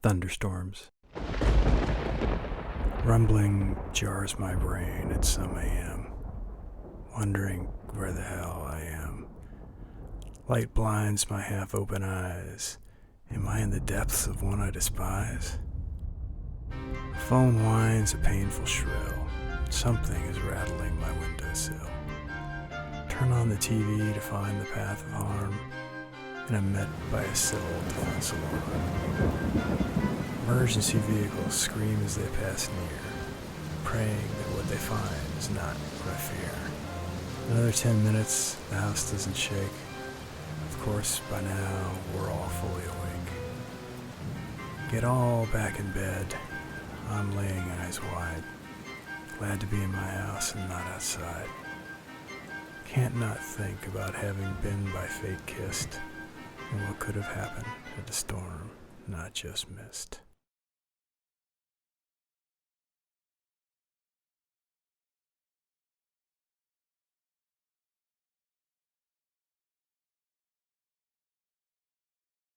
Thunderstorms. Rumbling jars my brain at some AM, wondering where the hell I am. Light blinds my half-open eyes. Am I in the depths of one I despise? The phone whines a painful shrill. Something is rattling my windowsill. Turn on the TV to find the path of harm, and I'm met by a civil defense alarm. Emergency vehicles scream as they pass near, praying that what they find is not what I fear. Another 10 minutes, the house doesn't shake. Of course, by now, we're all fully awake. Get all back in bed. I'm laying eyes wide, glad to be in my house and not outside. Can't not think about having been by fate kissed, and what could have happened had the storm not just missed.